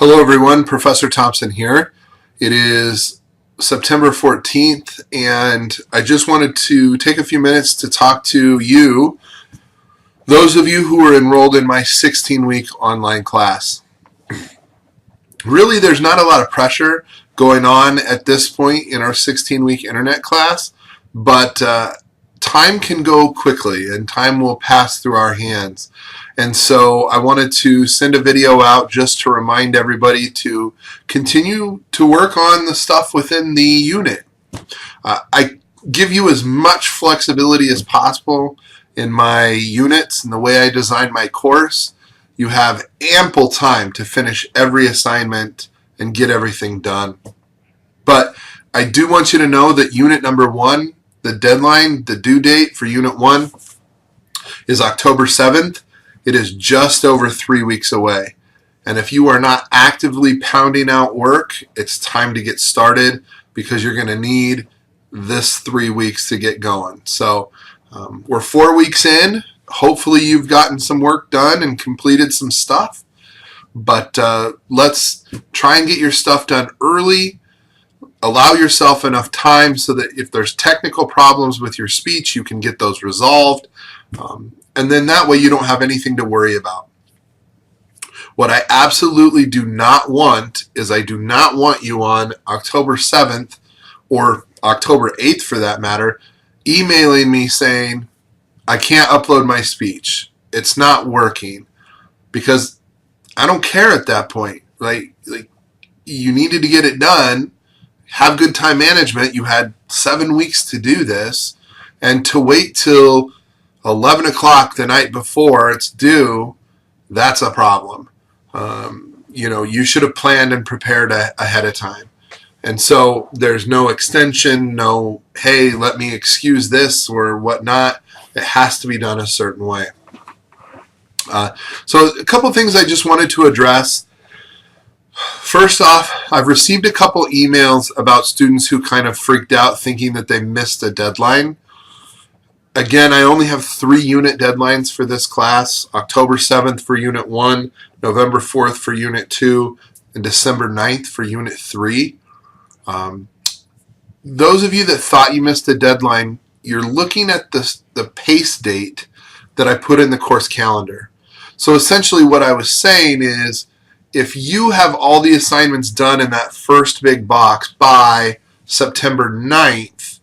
Hello everyone, Professor Thompson here. It is September 14th and I just wanted to take a few minutes to talk to you, those of you who are enrolled in my 16-week online class. Really, there's not a lot of pressure going on at this point in our 16-week internet class, but time can go quickly and time will pass through our hands. And so I wanted to send a video out just to remind everybody to continue to work on the stuff within the unit. I give you as much flexibility as possible in my units and the way I design my course. You have ample time to finish every assignment and get everything done. But I do want you to know that unit number 1, the deadline, the due date for unit 1 is October 7th. It is just over 3 weeks away. And if you are not actively pounding out work, it's time to get started because you're going to need this 3 weeks to get going. So we're 4 weeks in. Hopefully you've gotten some work done and completed some stuff. But let's try and get your stuff done early. Allow yourself enough time so that if there's technical problems with your speech, you can get those resolved. And then that way you don't have anything to worry about. What I absolutely do not want is I do not want you on October 7th or October 8th for that matter, emailing me saying, I can't upload my speech. It's not working. Because I don't care at that point. Like you needed to get it done. Have good time management. You had 7 weeks to do this. And to wait till 11 o'clock the night before it's due, that's a problem. You should have planned and prepared ahead of time. And so there's no extension, no, hey, let me excuse this or whatnot. It has to be done a certain way. So a couple things I just wanted to address. First off, I've received a couple emails about students who kind of freaked out thinking that they missed a deadline. Again, I only have 3 unit deadlines for this class, October 7th for Unit 1, November 4th for Unit 2, and December 9th for Unit 3. Those of you that thought you missed a deadline, you're looking at the PACE date that I put in the course calendar. So essentially what I was saying is, if you have all the assignments done in that first big box by September 9th,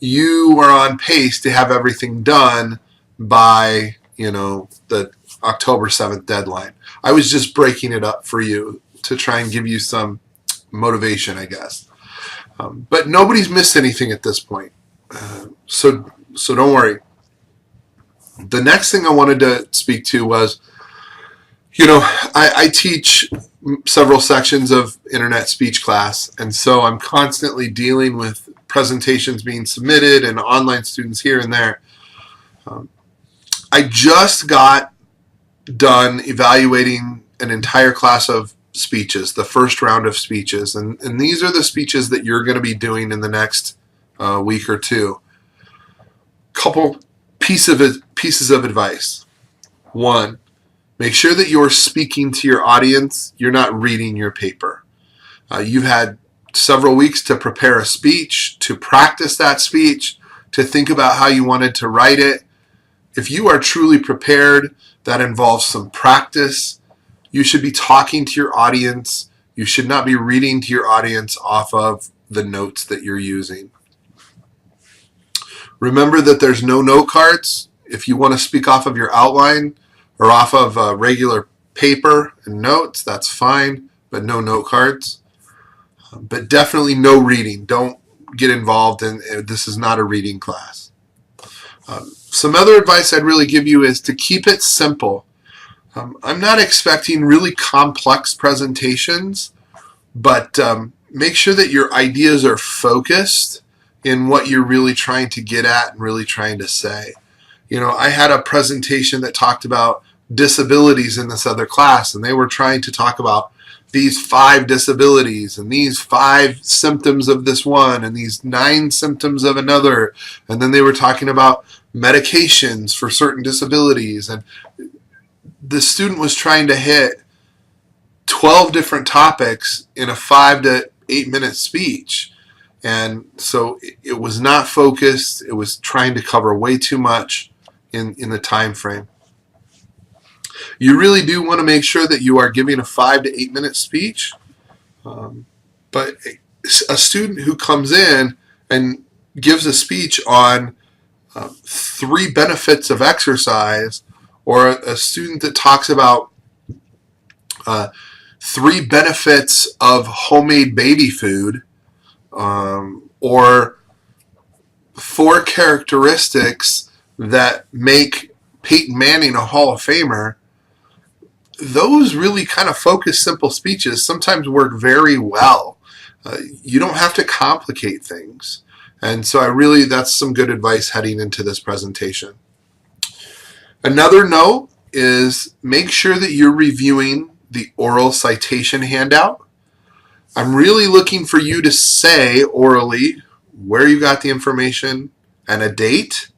you are on pace to have everything done by, the October 7th deadline. I was just breaking it up for you to try and give you some motivation, I guess. But nobody's missed anything at this point. So don't worry. The next thing I wanted to speak to was, I teach several sections of internet speech class, and so I'm constantly dealing with presentations being submitted and online students here and there. I just got done evaluating an entire class of speeches, the first round of speeches, and these are the speeches that you're going to be doing in the next week or two. Couple pieces of advice. 1, make sure that you're speaking to your audience. You're not reading your paper. You've had several weeks to prepare a speech, to practice that speech, to think about how you wanted to write it. If you are truly prepared, that involves some practice. You should be talking to your audience. You should not be reading to your audience off of the notes that you're using. Remember that there's no note cards. If you want to speak off of your outline or off of regular paper and notes, that's fine, but no note cards. But definitely no reading. Don't get involved in this is not a reading class. Some other advice I'd really give you is to keep it simple. I'm not expecting really complex presentations, but make sure that your ideas are focused in what you're really trying to get at and really trying to say. I had a presentation that talked about disabilities in this other class, and they were trying to talk about these 5 disabilities and these 5 symptoms of this one and these 9 symptoms of another, and then they were talking about medications for certain disabilities, and the student was trying to hit 12 different topics in a 5 to 8 minute speech. And so it was not focused. It was trying to cover way too much in the time frame. You really do want to make sure that you are giving a 5 to 8 minute speech. But a student who comes in and gives a speech on 3 benefits of exercise, or a student that talks about 3 benefits of homemade baby food, or 4 characteristics that make Peyton Manning a Hall of Famer, those really kind of focused, simple speeches sometimes work very well. You don't have to complicate things. And so that's some good advice heading into this presentation. Another note is make sure that you're reviewing the oral citation handout. I'm really looking for you to say orally where you got the information and a date.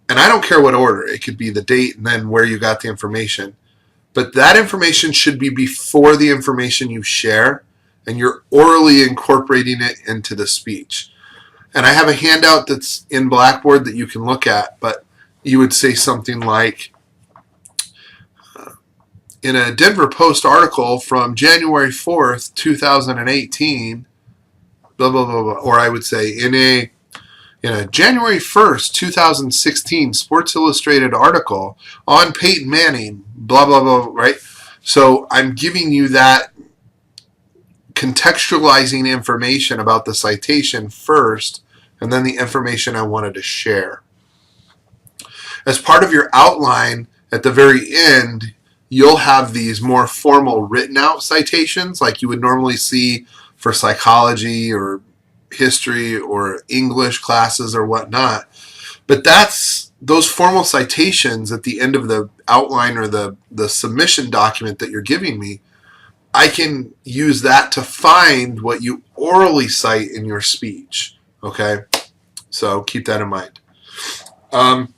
And I don't care what order. It could be the date and then where you got the information. But that information should be before the information you share, and you're orally incorporating it into the speech. And I have a handout that's in Blackboard that you can look at, but you would say something like, in a Denver Post article from January 4th, 2018, blah, blah, blah, blah. Or I would say in a January 1st, 2016 Sports Illustrated article on Peyton Manning, blah, blah, blah, right? So I'm giving you that contextualizing information about the citation first, and then the information I wanted to share. As part of your outline at the very end, you'll have these more formal written out citations like you would normally see for psychology or history or English classes or whatnot. But those formal citations at the end of the outline or the submission document that you're giving me. I can use that to find what you orally cite in your speech. Okay? So keep that in mind. And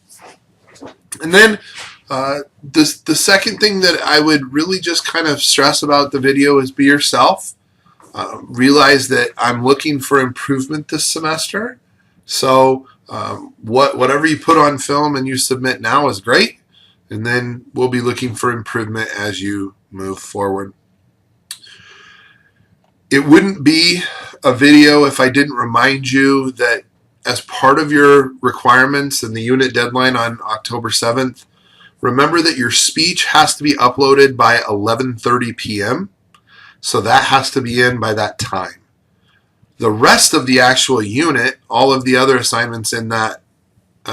then the second thing that I would really just kind of stress about the video is be yourself. Realize that I'm looking for improvement this semester. So whatever you put on film and you submit now is great. And then we'll be looking for improvement as you move forward. It wouldn't be a video if I didn't remind you that as part of your requirements and the unit deadline on October 7th, remember that your speech has to be uploaded by 11:30 p.m. So that has to be in by that time. The rest of the actual unit, all of the other assignments in that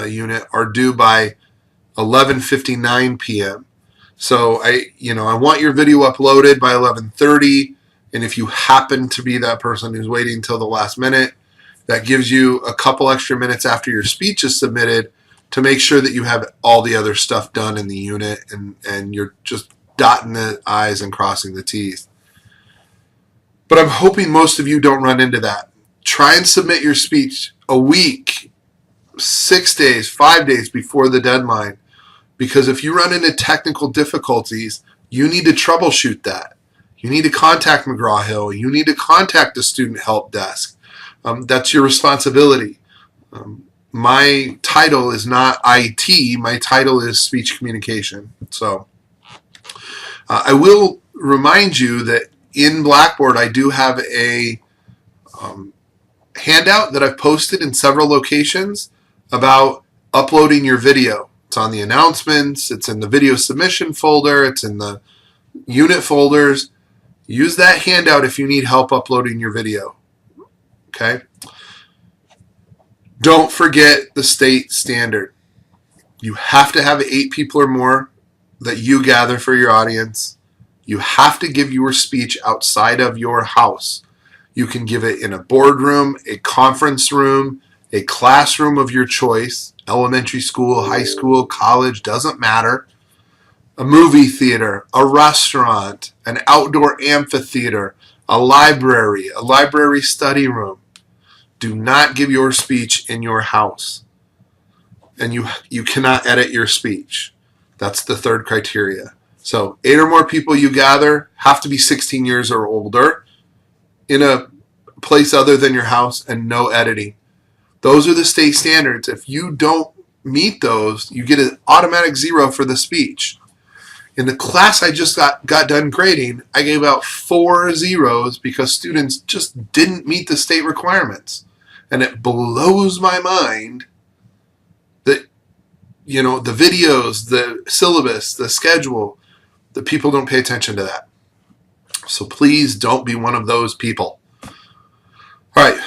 unit are due by 11:59 p.m. So I want your video uploaded by 11:30. And if you happen to be that person who's waiting until the last minute, that gives you a couple extra minutes after your speech is submitted to make sure that you have all the other stuff done in the unit and you're just dotting the I's and crossing the T's. But I'm hoping most of you don't run into that. Try and submit your speech a week, 6 days, 5 days before the deadline. Because if you run into technical difficulties, you need to troubleshoot that. You need to contact McGraw-Hill. You need to contact the student help desk. That's your responsibility. My title is not IT. My title is speech communication. So I will remind you that in Blackboard I do have a handout that I've posted in several locations about uploading your video. It's on the announcements. It's in the video submission folder. It's in the unit folders. Use that handout if you need help uploading your video. Okay? Don't forget the state standard. You have to have 8 people or more that you gather for your audience. You have to give your speech outside of your house. You can give it in a boardroom, a conference room, a classroom of your choice, elementary school, high school, college, doesn't matter. A movie theater, a restaurant, an outdoor amphitheater, a library study room. Do not give your speech in your house. And you cannot edit your speech. That's the third criteria. So 8 or more people you gather have to be 16 years or older in a place other than your house, and no editing. Those are the state standards. If you don't meet those, you get an automatic 0 for the speech. In the class I just got done grading, I gave out 4 zeros because students just didn't meet the state requirements. And it blows my mind that, the videos, the syllabus, the schedule, the people don't pay attention to that. So please don't be one of those people. All right,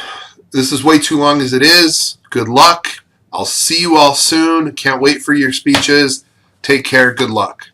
this is way too long as it is. Good luck. I'll see you all soon. Can't wait for your speeches. Take care. Good luck.